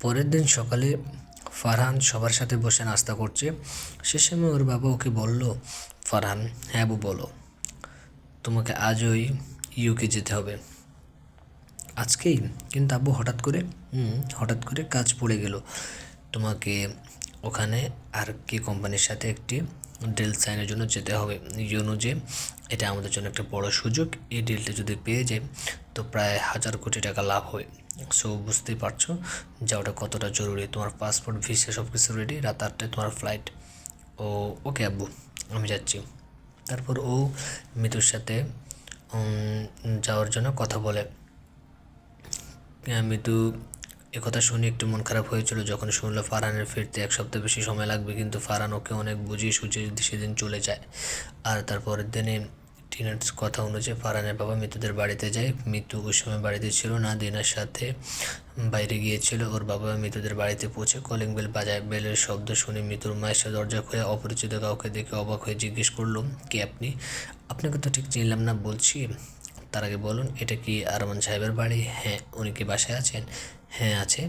পরের দিন সকালে ফারহান সবার সাথে বসে নাস্তা করছে। সে সময় ওর বাবা ওকে বলল, ফারহান, হ্যাঁ আবু বলো, তোমাকে আজই ইউকে যেতে হবে। আজকেই? কিন্তু আব্বু হঠাৎ করে কাজ পড়ে গেল। তোমাকে ওখানে আর কি কোম্পানির সাথে একটি ডিল সাইনের জন্য যেতে হবে। ইউনো যে এটা আমাদের জন্য একটা বড় সুযোগ। এই ডিলটা যদি পেয়ে যাই তো প্রায় 1,000 কোটি টাকা লাভ হয়। সো বুঝতেই পারছো যে ওটা কতটা জরুরি। তোমার পাসপোর্ট, ভিসা সব কিছু রেডি, রাত 8টায় তোমার ফ্লাইট। ওকে আব্বু, আমি যাচ্ছি। তারপর ও মিতুর সাথে যাওয়ার জন্য কথা বলে। মিতু একথা শুনে একটু মন খারাপ হয়েছিল যখন শুনলো ফারহানের ফিরতে 1 সপ্তাহ বেশি সময় লাগবে, কিন্তু ফারহান ওকে অনেক বুঝিয়ে সুঝিয়ে সেদিন চলে যায়। আর তারপরের দিনে টিনার কথা অনুযায়ী ফারহানের বাবা মিতুদের বাড়িতে যায়। মিতু ওই সময় বাড়িতে ছিল না, দিনার সাথে বাইরে গিয়েছিল। ওর বাবা মিতুদের বাড়িতে পৌঁছে কলিং বেল বাজায়। বেলের শব্দ শুনে মিতুর মা এসে দরজা খুলে অপরিচিত কাউকে দেখে অবাক হয়ে জিজ্ঞেস করলো, কে আপনি? আপনাকে তো ঠিক চিনলাম না বলছি। তার আগে বলুন, এটা কি আরমান সাহেবের বাড়ি? হ্যাঁ। উনি কি বাসায় আছেন? হ্যাঁ আছে।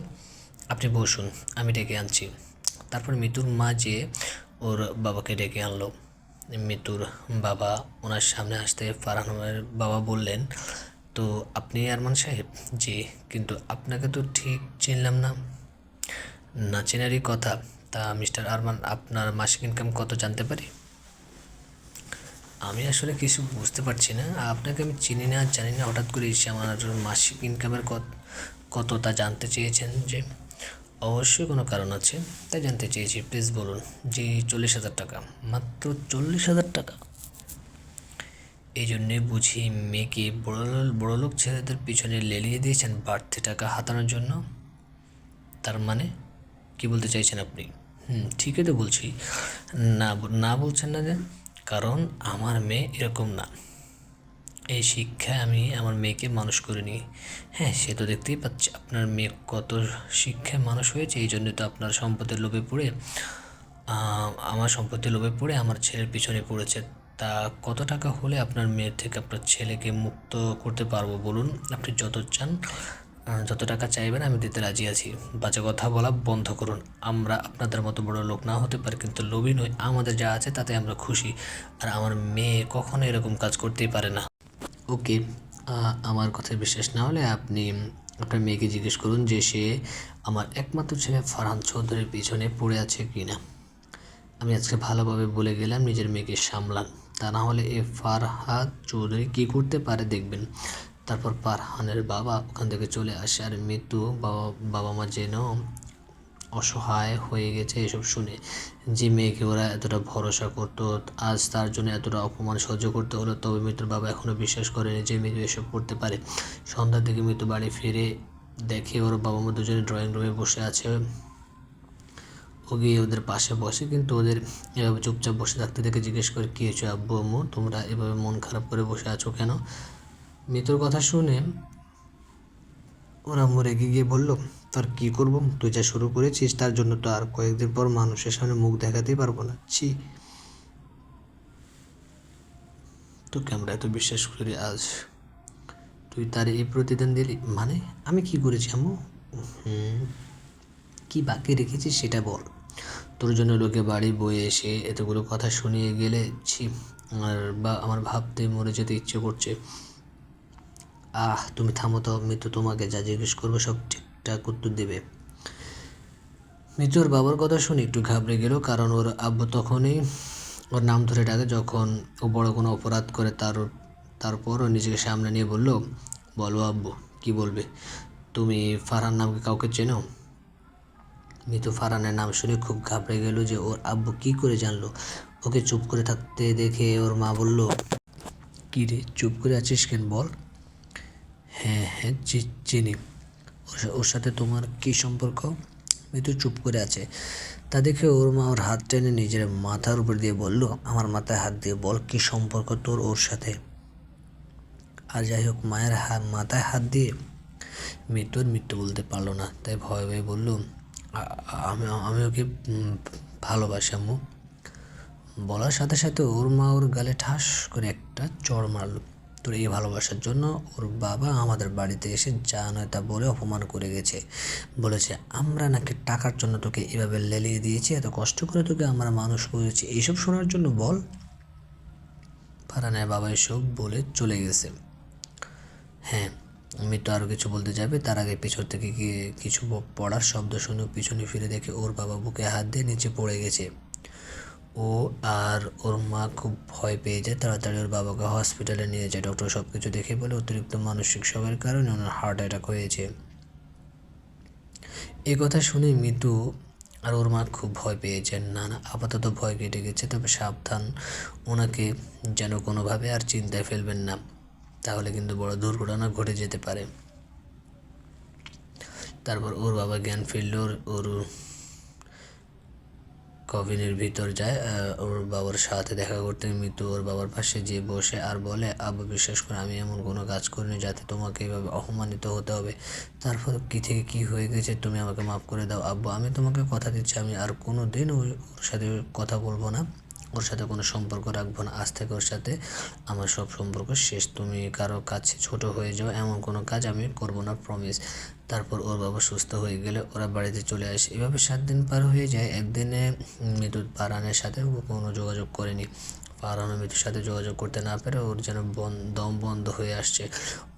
আপনি বসুন, আমি ডেকে আনছি। তারপর মিতুর মা যেয়ে ওর বাবাকে ডেকে আনলো। মিতুর বাবা ওনার সামনে আসতে ফারহানের বাবা বললেন, তো আপনি আরমান সাহেব? জি, কিন্তু আপনাকে তো ঠিক চিনলাম না। না চেনারই কথা। তা মিস্টার আরমান, আপনার মাসিক ইনকাম কত জানতে পারি? আমি আসলে কিছু বুঝতে পারছি না। আপনাকে আমি চিনি না, জানি না, হঠাৎ করে এসে আমার মাসিক ইনকামের কত তা জানতে চেয়েছেন যে? অবশ্যই কোনো কারণ আছে, তাই জানতে চেয়েছি। প্লিজ বলুন। জি, 40,000 টাকা। মাত্র 40,000 টাকা? এই জন্যে বুঝি মেয়েকে বড়লোক ছেলেদের পিছনে লেলিয়ে দিয়েছেন বাড়তি টাকা হাতানোর জন্য? তার মানে কি বলতে চাইছেন আপনি? ঠিকই তো বলছি। না না বলছেন না যে? কারণ আমার মেয়ে এরকম না। এই শিক্ষায় আমি আমার মেয়েকে মানুষ করিনি। হ্যাঁ, সে তো দেখতেই পাচ্ছি আপনার মেয়ে কত শিক্ষায় মানুষ হয়েছে। এই জন্য তো আপনার সম্পদের লোভে পড়ে আমার সম্পত্তির লোভে পড়ে আমার ছেলের পিছনে পড়েছে। তা কত টাকা হলে আপনার মেয়ের থেকে আপনার ছেলেকে মুক্ত করতে পারবো বলুন? আপনি যত চান, যত টাকা চাইবেন আমি দিতে রাজি আছি। বাজে কথা বলা বন্ধ করুন। আমরা আপনাদের মতো বড় লোক না হতে পারি, কিন্তু লোভী নই। আমাদের যা আছে তাতে আমরা খুশি। আর আমার মেয়ে কখনো এরকম কাজ করতেই পারে না। ওকে, আমার কথায় বিশ্বাস না হলে আপনি আপনার মেয়েকে জিজ্ঞেস করুন যে সে আমার একমাত্র ছেলে ফারহান চৌধুরীর পিছনে পড়ে আছে কি না। আমি আজকে ভালোভাবে বলে গেলাম, নিজের মেয়েকে সামলান। তা না হলে এ ফারহাদ চৌধুরী কী করতে পারে দেখবেন। তারপর ফারহানের বাবা ওখান থেকে চলে আসে। আর মৃত্যু বাবা মা যেন অসহায় হয়ে গেছে এসব শুনে। যে মেয়েকে ওরা এতটা ভরসা করতো, আজ তার জন্য এতটা অপমান সহ্য করতে হলো। তবে মৃত্যুর বাবা এখনও বিশ্বাস করেনি যে মৃত্যু এসব করতে পারে। সন্ধ্যার দিকে মৃত্যু বাড়ি ফিরে দেখে ওর বাবা মা দুজনে ড্রয়িং রুমে বসে আছে। ও গিয়ে ওদের পাশে বসে, কিন্তু ওদের এভাবে চুপচাপ বসে থাকতে দেখে জিজ্ঞেস করে, কী হয়েছে আব্বু আম্মু, তোমরা এভাবে মন খারাপ করে বসে আছো কেন? মৃত্যুর কথা শুনে ওরা আম্মু রেগে গিয়ে বলল, তোর কী করবো, তুই যা শুরু করেছিস তার জন্য তো আর কয়েকদিন পর মানুষের সামনে মুখ দেখাতেই পারবো না। ছি, তোকে আমরা এত বিশ্বাস করি, আজ তুই তার এই প্রতিদান দিলি? মানে আমি কি করেছি আম্মু? কি বাকি রেখেছিস সেটা বল। তোর জন্য লোকে বাড়ি বয়ে এসে এতগুলো কথা শুনিয়ে গেলে ছি, আমার ভাবতে মরে যেতে ইচ্ছে করছে। তুমি থামো তো। মৃত্যু তোমাকে যা জিজ্ঞেস করবো সব ঠিকঠাক উত্তর দেবে। মৃত্যুর বাবার কথা শুনে একটু ঘাবড়ে গেল, কারণ ওর আব্বু তখনই ওর নাম ধরে ডাকে যখন ও বড় কোনো অপরাধ করে। তারপর ও নিজেকে সামনে নিয়ে বলল, বলো আব্বু, কি বলবে? তুমি ফারহান নামকে কাউকে চেনো? মৃত্যু ফারহানের নাম শুনে খুব ঘাবড়ে গেল যে ওর আব্বু কি করে জানলো। ওকে চুপ করে থাকতে দেখে ওর মা বলল, কী রে, চুপ করে আছিস কেন, বল। হ্যাঁ হ্যাঁ, চিনি। ওর সাথে তোমার কী সম্পর্ক? মৃত্যু চুপ করে আছে। তা দেখে ওর মা ওর হাত টেনে নিজের মাথার উপর দিয়ে বলল, আমার মাথায় হাত দিয়ে বল, কী সম্পর্ক তোর ওর সাথে? আর যাই হোক, মায়ের মাথায় হাত দিয়ে মৃত্যু বলতে পারলো না, তাই ভয়ে ভয়ে বলল, আমি ওকে ভালোবাসি আম্মু। বলার সাথে সাথে ওর মা ওর গালে ঠাস করে একটা চড় মারল। তোর এই ভালোবাসার জন্য ওর বাবা আমাদের বাড়িতে এসে যা নয় তা বলে অপমান করে গেছে। বলেছে আমরা নাকি টাকার জন্য তোকে এভাবে লেলিয়ে দিয়েছি, এত কষ্ট করে তোকে আমরা মানুষ করেছি, এইসব শোনার জন্য বল। ফারহানের বাবা এসব বলে চলে গেছে। হ্যাঁ, মৃত্যু আরও কিছু বলতে যাবে তার আগে পিছন থেকে গিয়ে কিছু পড়ার শব্দ শুনে পিছনে ফিরে দেখে ওর বাবা বুকে হাত দিয়ে নিচে পড়ে গেছে। ও আর ওর মা খুব ভয় পেয়ে যায়, তাড়াতাড়ি ওর বাবাকে হসপিটালে নিয়ে যায়। ডক্টর সব কিছু দেখে বলে অতিরিক্ত মানসিক চাপের কারণে ওনার হার্ট অ্যাটাক হয়েছে। এই কথা শুনে মৃদু আর ওর মা খুব ভয় পেয়েছেন। না না, আপাতত ভয় কেটে গেছে, তবে সাবধান, ওনাকে যেন কোনোভাবে আর চিন্তায় ফেলবেন না, তাহলে কিন্তু বড় দুর্ঘটনা ঘটে যেতে পারে। তারপর ওর বাবা জ্ঞান ফিরল, ওর কবিনের ভিতর যায় ওর বাবার সাথে দেখা করতে। মৃত্যু ওর বাবার পাশে যেয়ে বসে আর বলে, আব্বু বিশ্বাস করে আমি এমন কোনো কাজ করিনি যাতে তোমাকে এভাবে অপমানিত হতে হবে। তারপর কী থেকে কী হয়ে গেছে তুমি আমাকে মাফ করে দাও আব্বু, আমি তোমাকে কথা দিচ্ছি আমি আর কোনো দিন ওর সাথে কথা বলবো না, ওর সাথে কোনো সম্পর্ক রাখবো না। আজ থেকে ওর সাথে আমার সব সম্পর্ক শেষ, তুমি কারো কাছে ছোট হয়ে যাও এমন কোনো কাজ আমি করবো না, প্রমিস। তারপর ওর বাবা সুস্থ হয়ে গেলে ওরা বাড়িতে চলে আসে। এভাবে 7 দিন পার হয়ে যায়। একদিনে মৃত্যু ফারহানের সাথে কোনো যোগাযোগ করেনি। ফারহানও মৃত্যুর সাথে যোগাযোগ করতে না পেরে ওর যেন দম বন্ধ হয়ে আসছে।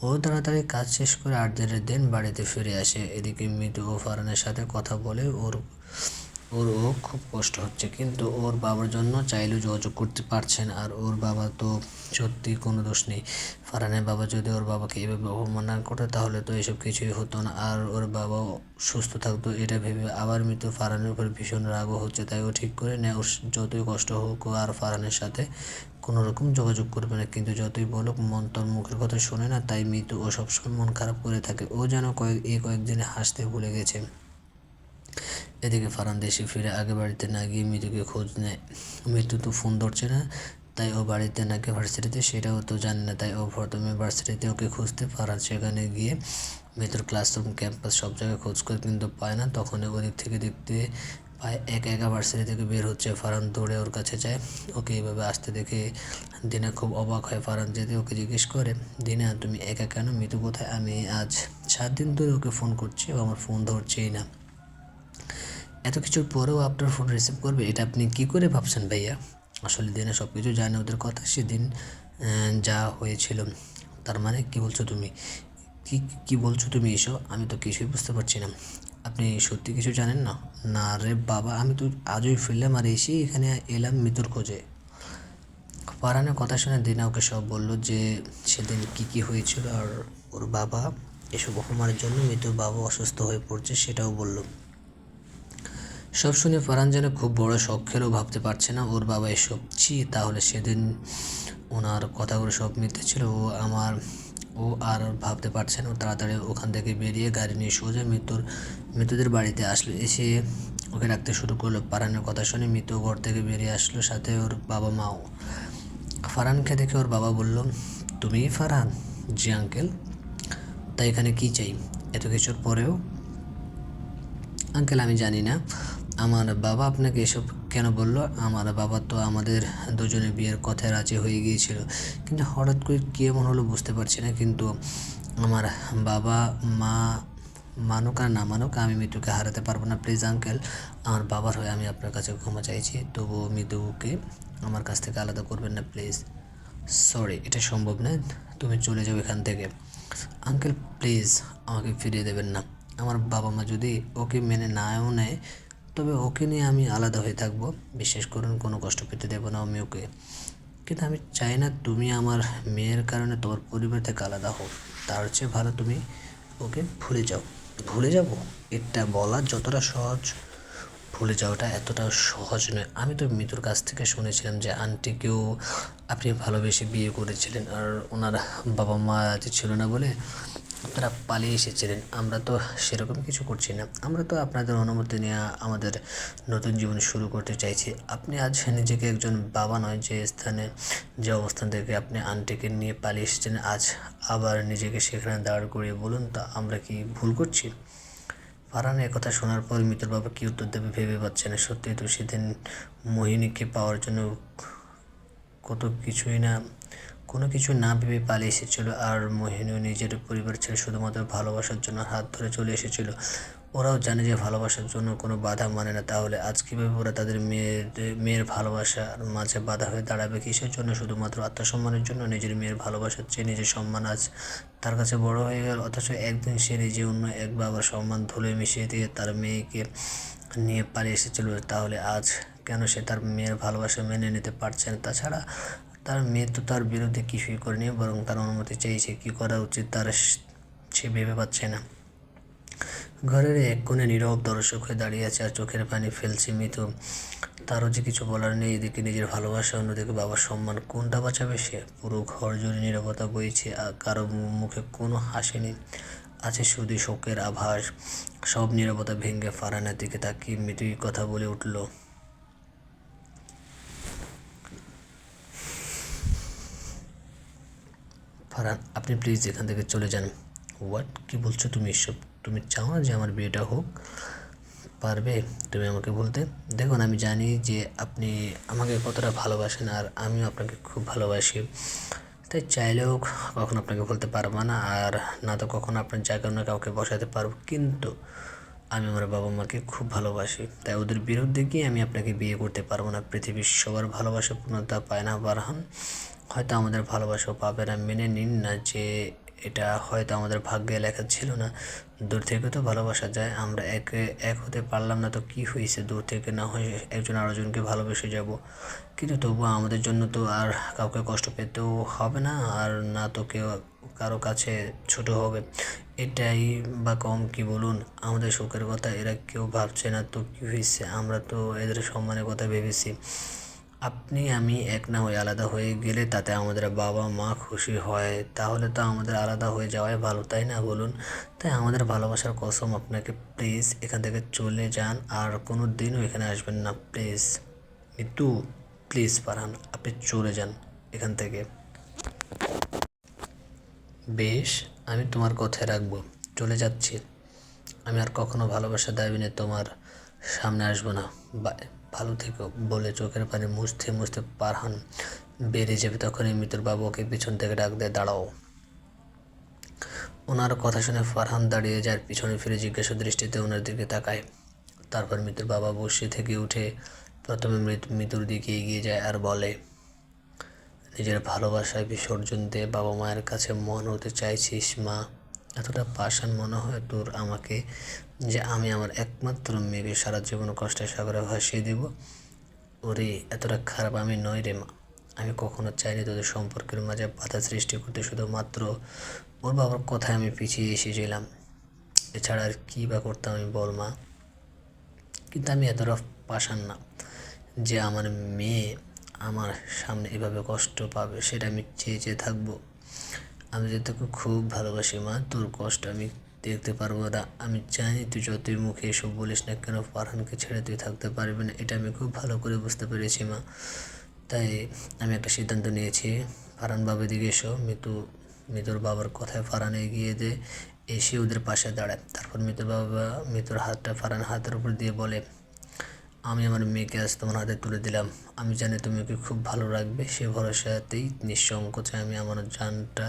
ও তাড়াতাড়ি কাজ শেষ করে 8 দিনের দিন বাড়িতে ফিরে আসে। এদিকে মৃত্যু ও ফারহানের সাথে কথা বলে ও খুব কষ্ট হচ্ছে, কিন্তু ওর বাবার জন্য চাইলেও যোগাযোগ করতে পারছেন। আর ওর বাবা তো সত্যি কোনো দোষ নেই। ফারহানের বাবা যদি ওর বাবাকে এভাবে অপমান না করতো তাহলে তো এসব কিছুই হতো না, আর ওর বাবাও সুস্থ থাকতো। এটা ভেবে আবার মৃত্যু ফারহানের উপর ভীষণ রাগও হচ্ছে, তাই ও ঠিক করে নেয় ওর যতই কষ্ট হোক ও আর ফারহানের সাথে কোনো রকম যোগাযোগ করবে না। কিন্তু যতই বলুক মন তোর মুখের কথা শোনে না, তাই মৃত্যু ও সবসময় মন খারাপ করে থাকে। ও যেন কয়েকদিনে হাসতে ভুলে গেছে। এদিকে ফারহান দেশে ফিরে আগে বাড়িতে না গিয়ে মৃত্যুকে খোঁজ নেয়। মৃত্যু তো ফোন ধরছে না, তাই ও বাড়িতে নাকি ভার্সিটিতে সেটাও তো জানে না, তাই ও প্রথমে ভার্সিটিতে ওকে খুঁজতে ফারহান সেখানে গিয়ে মৃত্যুর ক্লাসরুম ক্যাম্পাস সব জায়গায় খোঁজ করে কিন্তু পায় না। তখন ওদিক থেকে দেখতে পায় একা একা ভার্সিটি থেকে বের হচ্ছে। ফারহান দৌড়ে ওর কাছে যায়, ওকে এইভাবে আসতে দেখে দিনা খুব অবাক হয়। ফারহান যেতে ওকে জিজ্ঞেস করে, দিনা তুমি একা কেন, মৃত্যু কোথায়, আমি আজ 7 দিন ধরে ওকে ফোন করছি, ও আমার ফোন ধরছেই না, এত কিছুর পরেও আপনার ফোন রিসিভ করবে, এটা আপনি কি করে ভাবছেন ভাইয়া। আসলে দিনে সব কিছু জানে ওদের কথা, সেদিন যা হয়েছিল। তার মানে কি বলছো তুমি, কি কি বলছো তুমি এসব, আমি তো কিছুই বুঝতে পারছি না। আপনি সত্যি কিছু জানেন না? না রে বাবা, আমি তো আজই ফিরলাম আর এসে এখানে এলাম মৃত্যুর খোঁজে। ফারহানের কথা শুনে দিনা ওকে সব বললো যে সেদিন কি হয়েছিল, আর ওর বাবা এসব অপমানের জন্য মৃত্যুর বাবা অসুস্থ হয়ে পড়ছে সেটাও বললো। সব শুনে ফারহান যেন খুব বড় শখেরও ভাবতে পারছে না ওর বাবা এসব। তাহলে সেদিন ওনার কথাগুলো সব মিথ্যে ছিল, ও আর ভাবতে পারছে না। ও তাড়াতাড়ি ওখান থেকে বেরিয়ে গাড়ি নিয়ে সোজা মৃত্যুদের বাড়িতে আসলো। এসে ওকে ডাকতে শুরু করলো। ফারহানের কথা শুনে মৃত্যু ঘর থেকে বেরিয়ে আসলো, সাথে ওর বাবা মাও। ফারহানকে দেখে ওর বাবা বলল, তুমি ফারহান? জি আঙ্কেল। তাই এখানে কি চাই এত কিছুর পরেও? আঙ্কেল আমি জানি না আমার বাবা আপনাকে এসব কেন বললো, আমার বাবা তো আমাদের দুজনের বিয়ের কথায় রাজি হয়ে গিয়েছিল, কিন্তু হঠাৎ করে কী এমন হলো বুঝতে পারছি না। কিন্তু আমার বাবা মা মানুক আর না মানুক আমি মৃত্যুকে হারাতে পারবো না, প্লিজ আঙ্কেল আমার বাবার হয়ে আমি আপনার কাছে ক্ষমা চাইছি, তবুও মৃত্যুকে আমার কাছ থেকে আলাদা করবেন না প্লিজ। সরি, এটা সম্ভব না, তুমি চলে যাও এখান থেকে। আঙ্কেল প্লিজ আমাকে ফিরিয়ে দেবেন না, আমার বাবা মা যদি ওকে মেনে নাও নেয় তবে ওকে নিয়ে আমি আলাদা হয়ে থাকবো, বিশ্বাস করুন কোনো কষ্ট পেতে দেবো না আমি ওকে, কিন্তু আমি চাই না তুমি আমার মেয়ের কারণে তোমার পরিবার থেকে আলাদা হও, তার চেয়ে ভালো তুমি ওকে ভুলে যাও। ভুলে যাব এটা বলা যতটা সহজ, ভুলে যাওয়াটা এতটা সহজ নয়। আমি তো মৃত্যুর কাছ থেকে শুনেছিলাম যে আন্টিকেও আপনি ভালোবেসে বিয়ে করেছিলেন, আর ওনার বাবা মা ছিল না বলে আপনারা পালিয়ে এসেছিলেন। আমরা তো সেরকম কিছু করছি না, আমরা তো আপনাদের অনুমতি নিয়ে আমাদের নতুন জীবন শুরু করতে চাইছি। আপনি আজ নিজেকে একজন বাবা নয় যে স্থানে যে অবস্থান থেকে আপনি আন্টিকে নিয়ে পালিয়ে এসেছেন, আজ আবার নিজেকে সেখানে দাঁড় করিয়ে বলুন তা আমরা কি ভুল করছি? ফারহান কথা শোনার পর মৃত্যুর বাবা কী উত্তর দেবে ভেবে পাচ্ছে না। সত্যি তো সেদিন মোহিনীকে পাওয়ার জন্য কত কিছুই না কোনো কিছু না ভেবে পালিয়ে এসেছিল, আর মোহিনীও নিজের পরিবার ছেড়ে শুধুমাত্র ভালোবাসার জন্য হাত ধরে চলে এসেছিল। ওরাও জানে যে ভালোবাসার জন্য কোনো বাধা মানে না, তাহলে আজ কীভাবে ওরা তাদের মেয়ের ভালোবাসার মাঝে বাধা হয়ে দাঁড়াবে? কিসের জন্য? শুধুমাত্র আত্মসম্মানের জন্য। নিজের মেয়ের ভালোবাসার চেয়ে নিজের সম্মান আজ তার কাছে বড় হয়ে গেল, অথচ একদিন সে নিজে অন্য এক বাবার সম্মান ধুলে মিশিয়ে দিয়ে তার মেয়েকে নিয়ে পালিয়ে এসেছিল। তাহলে আজ কেন সে তার মেয়ের ভালোবাসা মেনে নিতে পারছে না? তাছাড়া তার মেয়ে তো তার বিরুদ্ধে কিছুই করেনি, বরং তার অনুমতি চেয়েছে। কী করা উচিত তার সে ভেবে পাচ্ছে না। ঘরের এক কোণে নীরব দর্শক হয়ে দাঁড়িয়ে আছে আর চোখের পানি ফেলছে মিতু। তারও যে কিছু বলার নেই। এদিকে নিজের ভালোবাসা, অন্যদিকে বাবার সম্মান, কোনটা বাঁচাবে সে? পুরো ঘর জুড়ে নীরবতা বইছে, আর কারো মুখে কোনো হাসি নেই, আছে শুধু শোকের আভাস। সব নীরবতা ভেঙে ফারহানের দিকে তাকিয়ে মিতুই কথা বলে উঠল। ফারহান, আপনি প্লিজ এখান থেকে চলে যান। হোয়াট? কী বলছো তুমি এসব? তুমি চাও না যে আমার বিয়েটা হোক? পারবে তুমি আমাকে বলতে? দেখুন, আমি জানি যে আপনি আমাকে কতটা ভালোবাসেন, আর আমিও আপনাকে খুব ভালোবাসি। তাই চাইলেও কখনো আপনাকে বলতে পারবো না, আর না তো কখনো আপনার জায়গায় না কাউকে বসাতে পারবো। কিন্তু আমি আমার বাবা মাকে খুব ভালোবাসি, তাই ওদের বিরুদ্ধে গিয়ে আমি আপনাকে বিয়ে করতে পারবো না। পৃথিবীর সবার ভালোবাসা পূর্ণতা পায় না ফারহান। হয়তো আমাদের ভালোবাসাও পাবে না। মেনে নিন না যে এটা হয়তো আমাদের ভাগ্যে লেখা ছিল না। দূর থেকে তো ভালোবাসা যায়। আমরা এক হতে পারলাম না তো কি হয়েছে? দূর থেকে না হয় একজন আরেকজনকে ভালোবেসে যাব, কিন্তু তবুও আমাদের জন্য তো আর কাউকে কষ্ট পেতেও হবে না, আর না তো কেউ কারো কাছে ছোট হবে। এটাই বা কম কি বলুন? আমাদের সুখের কথা এরা কেউ ভাবছে না তো কি হয়েছে? আমরা তো এদের সম্মানের কথা ভেবেছি। আপনি আমি এক না হয়ে আলাদা হয়ে গেলে তাতে আমাদের বাবা মা খুশি হয়, তাহলে তো আমাদের আলাদা হয়ে যাওয়াই ভালো, তাই না বলুন? তাই আমাদের ভালোবাসার কসম, আপনাকে প্লিজ এখান থেকে চলে যান, আর কোনো দিনও এখানে আসবেন না প্লিজ। মিতু, প্লিজ ফারহান, আপনি চলে যান এখান থেকে। বেশ, আমি তোমার কথায় রাখবো, চলে যাচ্ছি। আমি আর কখনো ভালোবাসা দাবি নিয়ে তোমার সামনে আসবো না। ভালো থেকো বলে চোখের পানি মুছতে মুছতে ফারহান বেরিয়ে যাবে। তখনই মিতুর বাবু ওকে পিছন থেকে ডাক দেয়, দাঁড়াও। ওনার কথা শুনে ফারহান দাঁড়িয়ে যায়, পিছনে ফিরে জিজ্ঞাসা দৃষ্টিতে ওনার দিকে তাকায়। তারপর মিতুর বাবা বসে থেকে উঠে প্রথমে মিতুর দিকে এগিয়ে যায় আর বলে, নিজের ভালোবাসায় বিসর্জন দিয়ে বাবা মায়ের কাছে মন হতে চাইছিস মা? এতটা পাষাণ মনে হয় তোর আমাকে যে আমি আমার একমাত্র মেয়েকে সারা জীবন কষ্টের সাগরে ভাসিয়ে দেব? ওরে, এতটা খারাপ আমি নই রে মা। আমি কখনো চাইনি তোদের সম্পর্কের মাঝে বাধা সৃষ্টি করতে, শুধুমাত্র ওর বাবার কথায় আমি পিছিয়ে এসেছিলাম। এছাড়া আর কী বা করতাম আমি বল মা? কিন্তু আমি এতটা পাষাণ না যে আমার মেয়ে আমার সামনে এভাবে কষ্ট পাবে, সেটা আমি চেয়ে চেয়ে থাকবো? আমি যে তোকে খুব ভালোবাসি মা, তোর কষ্ট আমি দেখতে পারবো না। আমি জানি তুই যতই মুখে এসব বলিস না কেন ফারহানকে ছেড়ে তুই থাকতে পারবি না, এটা আমি খুব ভালো করে বুঝতে পেরেছি মা। তাই আমি একটা সিদ্ধান্ত নিয়েছি। ফারহান বাবা দিকে এসো। মিতুর বাবার কথায় ফারহান এগিয়ে এসে ওদের পাশে দাঁড়ায়। তারপর মিতুর হাতটা ফারহান হাতের উপর দিয়ে বলে, আমি আমার মেয়েকে আজ তোমার হাতে তুলে দিলাম। আমি জানি তুমি ওকে খুব ভালো রাখবে। সে ভরসাতেই নিঃসংকোচে আমি আমার জানটা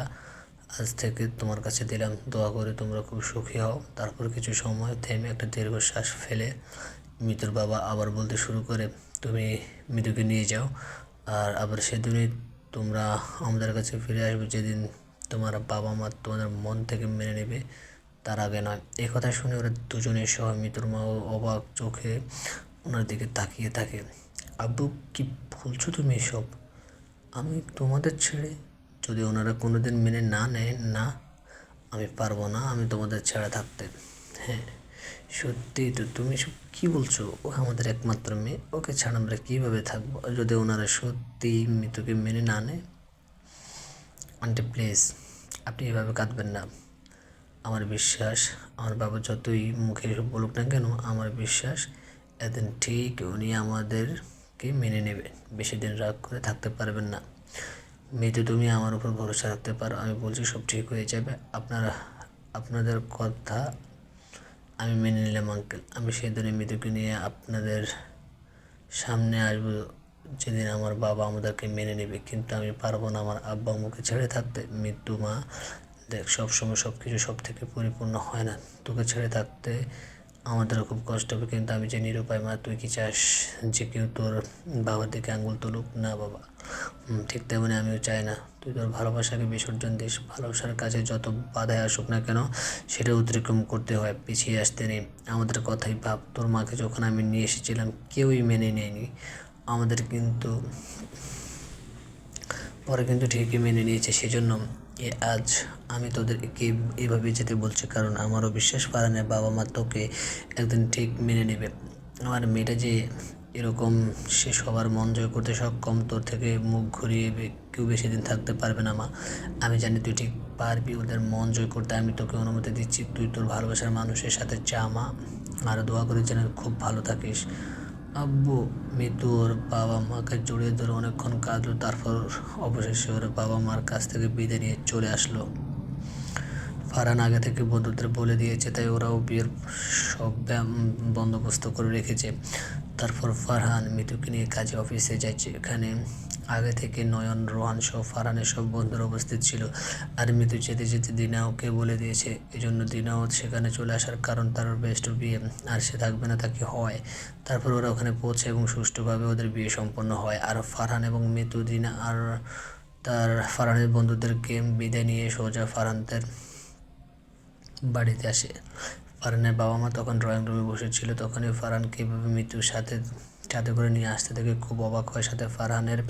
আজ থেকে তোমার কাছে দিলাম। দোয়া করে তোমরা খুব সুখী হও। তারপর কিছু সময় থেমে একটা দীর্ঘশ্বাস ফেলে মিতুর বাবা আবার বলতে শুরু করে, তুমি মিতুকে নিয়ে যাও, আর আবার সেদিনই তোমরা আমাদের কাছে ফিরে আসবে, যেদিন তোমার বাবা মা তোমাদের মন থেকে মেনে নেবে, তার আগে নয়। এই কথা শুনে ওরা দুজনেই সহ মিতুর মাও অবাক চোখে ওনার দিকে তাকিয়ে থাকে। আব্বু, কি বলছো তুমি এসব? আমি তোমাদের ছেড়ে? যদি ওনারা কোনো দিন মেনে না নেয়, না, আমি পারবো না আমি তোমাদের ছাড়া থাকতে। হ্যাঁ, সত্যিই তো। তুমি সব কী বলছো? ও আমাদের একমাত্র মেয়ে, ওকে ছাড়া আমরা কীভাবে থাকবো যদি ওনারা সত্যিই মৃত্যুকে মেনে না নেয়? আন্টি প্লিজ, আপনি এভাবে কাঁদবেন না। আমার বিশ্বাস, আমার বাবা যতই মুখে বলুক না কেন, আমার বিশ্বাস একদিন ঠিক উনি আমাদেরকে মেনে নেবেন। বেশি দিন রাগ করে থাকতে পারবেন না। মেয়েতে তুমি আমার উপর ভরসা রাখতে পারো। আমি বলছি সব ঠিক হয়ে যাবে। আপনাদের কথা আমি মেনে নিলাম আঙ্কেল। আমি সেদিনে মৃদুকে নিয়ে আপনাদের সামনে আসবো যেদিন আমার বাবা আমাদেরকে মেনে নেবে, কিন্তু আমি পারবো না আমার আব্বা আম্মুকে ছেড়ে থাকতে। মৃত্যু মা, দেখ সবসময় সব কিছু সব থেকে পরিপূর্ণ হয় না। তোকে ছেড়ে থাকতে আমাদেরও খুব কষ্ট হবে, কিন্তু আমি যে নিরুপায় মা, তুই কি চাস যে কেউ তোর বাবার দিকে আঙুল তুলুক? না বাবা। ঠিক তেমনি আমিও চাই না তুই তোর ভালোবাসাকে বিসর্জন দিস। ভালোবাসার কাছে যত বাধায় আসুক না কেন, সেটা অতিক্রম করতে হয়, পিছিয়ে আসতে নেই। আমাদের কথাই ভাব, তোর মাকে যখন আমি নিয়ে এসেছিলাম কেউই মেনে নেয়নি আমাদের, কিন্তু পরে কিন্তু ঠিকই মেনে নিয়েছে। সেজন্য আজ আমি তোদেরকে এভাবে যেতে বলছি, কারণ আমারও বিশ্বাস ফারহানের বাবা মা তোকে একদিন ঠিক মেনে নেবে। আমার মেয়েটা যে এরকম, সে সবার মন জয় করতে সক্ষম, তোর থেকে মুখ ঘুরিয়ে কেউ বেশি দিন থাকতে পারবে না মা। আমি জানি তুই ঠিক পারবি ওদের মন জয় করতে। আমি তোকে অনুমতি দিচ্ছি, তুই তোর ভালোবাসার মানুষের সাথে যা মা। আর দোয়া করি যেন খুব ভালো থাকিস। আব্বু মিতু ওর বাবা মাকে জড়িয়ে ধরে অনেকক্ষণ কাঁদলো, তারপর অবশেষে ওর বাবা মার কাছ থেকে বিদায় নিয়ে চলে আসলো। ফারহান আগে থেকে বন্ধুদের বলে দিয়েছে, তাই ওরাও বিয়ের সব বন্দোবস্ত করে রেখেছে। তারপর ফারহান মিতুকে নিয়ে কাজে অফিসে যাচ্ছে। এখানে আগে থেকে নয়ন, রোহান সহ ফারহানের সব বন্ধুরা উপস্থিত ছিল। আর মিতু যেতে যেতে দিনাওকে বলে দিয়েছে, এজন্য দিনাও সেখানে চলে আসার কারণ তার বেস্ট বিয়ে, আর সে থাকবে না তাকে হয়। তারপর ওরা ওখানে পৌঁছে এবং সুষ্ঠুভাবে ওদের বিয়ে সম্পন্ন হয়। আর ফারহান এবং মিতু, দিনা আর তার ফারহানের বন্ধুদেরকে বিদায় নিয়ে সোজা ফারহানদের বাড়িতে আসে। ফারহানের বাবা মা তখন ড্রয়িং রুমে বসেছিল। তখনই ফারহানকে এভাবে মৃত্যুর সাথে করে নিয়ে আসতে থেকে খুব অবাক হয়। সাথে ফারহানের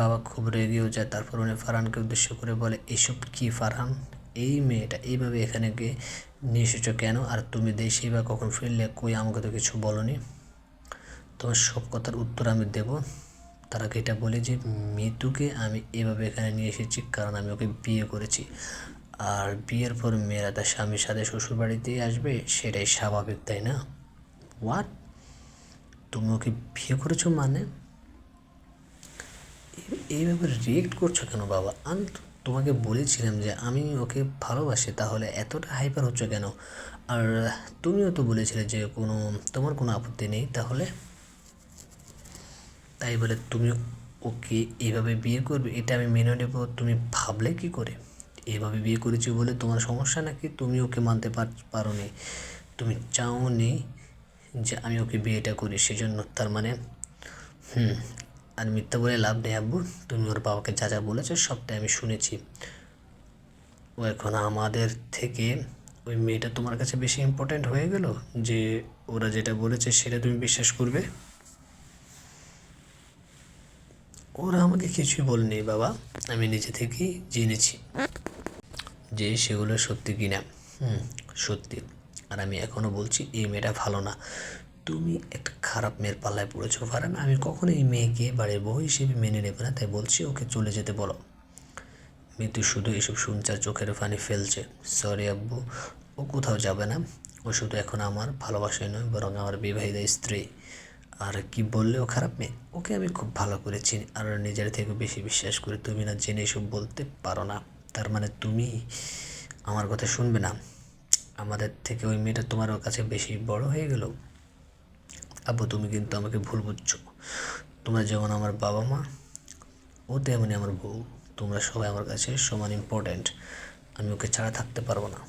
বাবা খুব রেগেও যায়। তারপর উনি ফারহানকে উদ্দেশ্য করে বলে, এসব কি ফারহান? এই মেয়েটা এইভাবে এখানে গিয়ে নিয়ে এসেছো কেন? আর তুমি দেশেই বা কখন ফিরলে? কই আমাকে তো কিছু বলনি। তোমার সব কথার উত্তর আমি দেব। তার আগে এটা বলি যে মিতুকে আমি এভাবে এখানে নিয়ে এসেছি কারণ আমি ওকে বিয়ে করেছি। আর বিয়ের পর মেয়েরা তার স্বামীর সাথে শ্বশুরবাড়িতেই আসবে, সেটাই স্বাভাবিক, তাই না? হোয়াট? তুমি ওকে বিয়ে করেছো মানে? এইভাবে রিয়েক্ট করছো কেন বাবা? আমি তোমাকে বলেছিলাম যে আমি ওকে ভালোবাসি, তাহলে এতটা হাইপার হচ্ছে কেন? আর তুমিও তো বলেছিলে যে তোমার কোনো আপত্তি নেই, তাহলে তাই বলে তুমি ওকে এইভাবে বিয়ে করবে, এটা আমি মেনে নেব তুমি ভাবলে কি করে? এইভাবে বিয়ে করেছি বলে তোমার সমস্যা নাকি? তুমি ওকে মানতে পারো নি, তুমি চাওনি যে আমি ওকে বিয়েটা করি, সেজন্য। তার মানে আর মিথ্যা বলে লাভ নেই আব্বু। তুমি ওর বাবাকে যা যা বলেছো সবটাই আমি শুনেছি। ও এখন আমাদের থেকে ওই মেয়েটা তোমার কাছে বেশি ইম্পর্ট্যান্ট হয়ে গেল যে ওরা যেটা বলেছে সেটা তুমি বিশ্বাস করবে? ওরা আমাকে কিছুই বলেনি বাবা, আমি নিজে থেকেই জেনেছি যে সেগুলো সত্যি কিনা। সত্যি। আর আমি এখনও বলছি এই মেয়েটা ভালো না। তুমি একটা খারাপ মেয়ের পাল্লায় পড়েছো ফারহান। আমি কখনো এই মেয়েকে বাড়ির বউ হিসেবে মেনে নেব না, তাই বলছি ওকে চলে যেতে বলো। মৃত্যু শুধু এসব শুনছে আর চোখের পানি ফেলছে। সরি আব্বু, ও কোথাও যাবে না। ও শুধু এখন আমার ভালোবাসাই নয়, বরং আমার বিবাহিত স্ত্রী। আর কি বললেও খারাপ মেয়ে, ওকে আমি খুব ভালো করে চিনি আর নিজের থেকে বেশি বিশ্বাস করি। তুমি না জেনে এসব বলতে পারো না, তার মানে তুমি আমার কথা শুনবে না? আমাদের থেকে ওই মেয়েটা তোমার কাছে বেশি বড় হয়ে গেল। আব্বু তুমি কিন্তু আমাকে ভুল বুঝছো। তোমরা যেমন আমার বাবা মা, ও তেমনি আমার বউ। তোমরা সবাই আমার কাছে সমান ইম্পর্ট্যান্ট। আমি ওকে ছাড়া থাকতে পারবো না।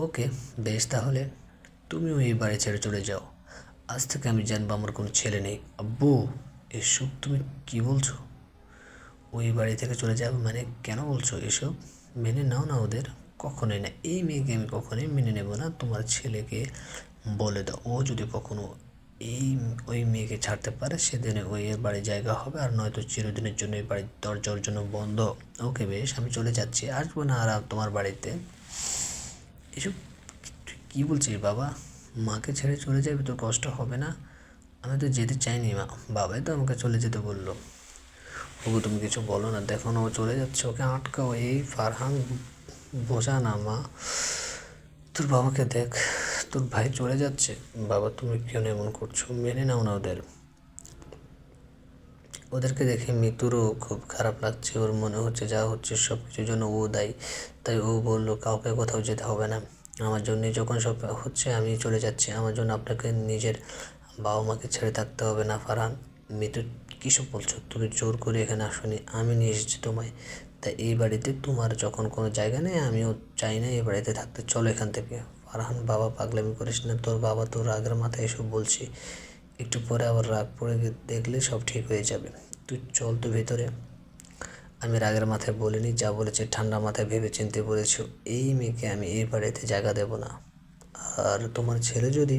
ওকে বেশ, তাহলে তুমিও এই বাড়ি ছেড়ে চলে যাও। আজ থেকে আমি জানবো আমার কোনো ছেলে নেই। আব্বু এসব তুমি কি বলছো? ওই বাড়ি থেকে চলে যাবে মানে? কেন বলছো এসব? মেনে নাও না ওদের। কখনোই না, এই মেয়েকে আমি কখনোই মেনে নেব না। তোমার ছেলেকে বলে দাও, ও যদি কখনো ওই মেয়েকে ছাড়তে পারে সেদিনে ওই এর বাড়ি জায়গা হবে, আর নয়তো চিরদিনের জন্য এই বাড়ির দরজার জন্য বন্ধ। ওকে বেশ, আমি চলে যাচ্ছি, আসবো না আর তোমার বাড়িতে। এসব তুই কী বলছিস বাবা? মাকে ছেড়ে চলে যাবি, তোর কষ্ট হবে না? আমি তো যেতে চাইনি মা, বাবাই তো আমাকে চলে যেতে বললো। ওকে তুমি কিছু বলো না, দেখো না ও চলে যাচ্ছে, ওকে আটকাও। এই ফারহান, বোঝা না মা, তোর বাবাকে দেখ, তোর ভাই চলে যাচ্ছে। বাবা তুমি কেন এমন করছো? মেনে নাও না ওদের। ওদেরকে দেখে মিতুরও খুব খারাপ লাগছে। ওর মনে হচ্ছে যা হচ্ছে সব কিছুর জন্য ও দায়ী। তাই ও বললো কাউকে কোথাও যেতে হবে না, আমার জন্যই যখন সব হচ্ছে আমি চলে যাচ্ছি। আমার জন্য আপনাকে নিজের বাবা মাকে ছেড়ে থাকতে হবে না ফারহান। মিতু কিসব বলছো? তুমি জোর করে এখানে আসোনি, আমি নিয়ে এসেছি তোমায়। তাই এই বাড়িতে তোমার যখন কোনো জায়গা নেই, আমিও চাই না এই বাড়িতে থাকতে। চলো এখান থেকে। ফারহান, বাবা পাগলামি করিস না, তোর বাবা তোর রাগের মাথায় এসব বলছি। একটু পরে আবার রাগ পড়ে দেখলে সব ঠিক হয়ে যাবে। তুই চল তো ভেতরে। আমি রাগের মাথায় বলিনি, যা বলেছে ঠান্ডা মাথায় ভেবে চিনতে বলেছো। এই মেয়েকে আমি এই বাড়িতে জায়গা দেব না। আর তোমার ছেলে যদি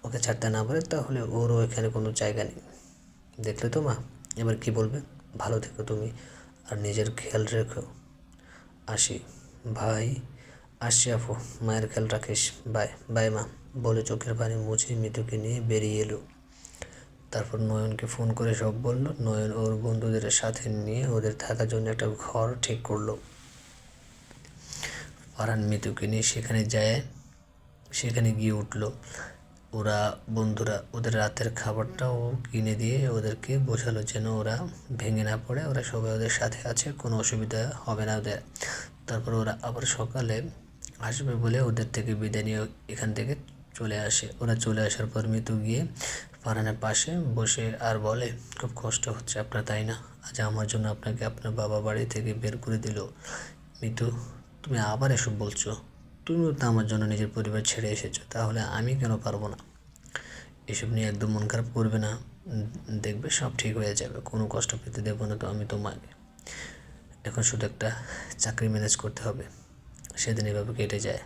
ওকে ছাড়তে না পারে, তাহলে ওরও এখানে কোনো জায়গা নেই। দেখলে তো মা, এবার কি বলবে? ভালো থেকো তুমি, আর নিজের খেয়াল রেখো। আসি ভাই, আসছি আপু, মায়ের খেয়াল রাখিস। বাই বাই মা, বলে চোখের পানি মুছে মিতুকে নিয়ে বেরিয়ে এলো। তারপর নয়নকে ফোন করে সব বলল। নয়ন ওর বন্ধুদের সাথে নিয়ে ওদের থাকার জন্য একটা ঘর ঠিক করলো। ফারহান মিতুকে নিয়ে সেখানে গিয়ে উঠলো। ওরা বন্ধুরা ওদের রাতের খাবারটাও কিনে দিয়ে ওদেরকে বোঝালো যেন ওরা ভেঙে না পড়ে, ওরা সবাই ওদের সাথে আছে, কোনো অসুবিধা হবে না ওদের। তারপর ওরা আবার সকালে আসবে বলে ওদের থেকে বিদায় নিয়ে এখান থেকে চলে আসে। ওরা চলে আসার পর মিতু গিয়ে ফারহানের পাশে বসে আর বলে, খুব কষ্ট হচ্ছে আপনার, তাই না? আজ আমার জন্য আপনাকে আপনার বাবা বাড়ি থেকে বের করে দিল। মিতু, তুমি আবার এসব বলছো? তুমিও তো আমার জন্য নিজের পরিবার ছেড়ে এসেছো, তাহলে আমি কেন পারবো না? এসব নিয়ে একদম মন খারাপ করবে না, দেখবে সব ঠিক হয়ে যাবে। কোনো কষ্ট পেতে দেবো না তো আমি তোমাকে। এখন শুধু একটা চাকরি ম্যানেজ করতে হবে। সেদিন এভাবে কেটে যায়।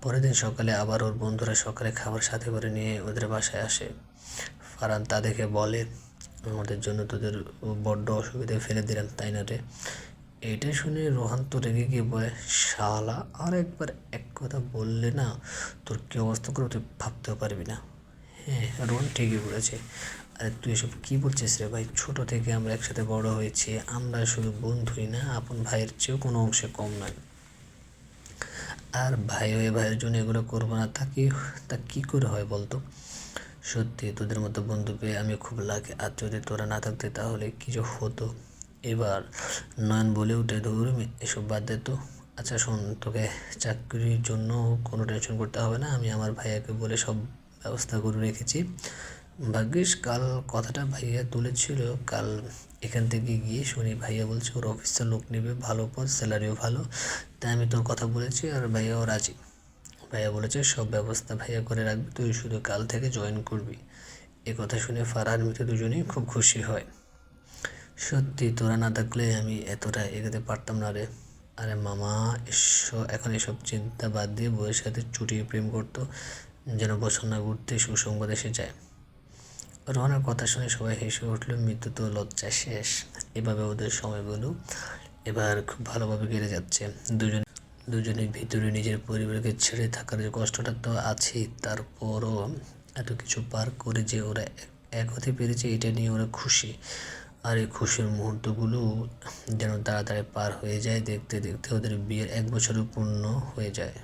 পরের দিন সকালে আবার ওর বন্ধুরা সকালে খাবার সাথে করে নিয়ে ওদের বাসায় আসে। ফারহান তা দেখে বলে, আমাদের জন্য তোদের বড্ড অসুবিধায় ফেলে দিলাম, তাই না রে? এইটা শুনে রোহান তো রেগে গিয়ে বলে, শালা আর একবার এক কথা বললে না, তোর কী অবস্থা করে তুই ভাবতেও পারবি না। হ্যাঁ, রোহান ঠিকই বলেছে। আরে তুই এসব কী বলছিস রে ভাই? ছোটো থেকে আমরা একসাথে বড় হয়েছি, আমরা শুধু বন্ধুই না, আপন ভাইয়ের চেয়েও কোনো অংশে কম নয়। আর ভাই হয়ে ভাইয়ের জন্য এগুলো করবো না, তা কী করে হয় বলতো? সত্যি তোদের মতো বন্ধু পেয়ে আমি খুব লাকি। আর যদি তোরা না থাকতে তাহলে কী যে হতো। এবার নয়ন বলে উঠে, ধুর এসব বাদ দে তো। আচ্ছা শোন, তোকে চাকরির জন্য কোনো টেনশন করতে হবে না, আমি আমার ভাইয়াকে বলে সব ব্যবস্থা করে রেখেছি। ভাগ্যিস কাল কথাটা ভাইয়া তুলেছিল। কাল এখান থেকে গিয়ে শুনি ভাইয়া বলছে ওর অফিসের লোক নেবে, ভালো পদ, স্যালারিও ভালো। তাই আমি তোর কথা বলেছি আর ভাইয়াও রাজি। ভাইয়া বলেছে সব ব্যবস্থা ভাইয়া করে রাখবে, তুই শুধু কাল থেকে জয়েন করবি। এ কথা শুনে ফারহান মিতু দুজনেই খুব খুশি হয়। সত্যি তোরা না থাকলে আমি এতটা এগোতে পারতাম না রে। আরে মামা, এখন এসব চিন্তা বাদ দিয়ে বউয়ের সাথে চুটিয়ে প্রেম করতো, যেন বছর না ঘুরতে সুসংবাদ এসে যায়। রোহানের কথা শুনে সবাই হেসে উঠল। মৃত্যু তো লজ্জায় শেষ। এভাবে ওদের সময়গুলো এবার খুব ভালোভাবে কেটে যাচ্ছে। দুজনের ভিতরে নিজের পরিবারকে ছেড়ে থাকার যে কষ্টটা তো আছেই, তারপরও এত কিছু পার করে যে ওরা এক হতে পেরেছে, এটা নিয়ে ওরা খুশি। আর এই খুশির মুহূর্তগুলো যেন তাড়াতাড়ি পার হয়ে যায়। দেখতে দেখতে ওদের বিয়ের 1 বছরও পূর্ণ হয়ে যায়।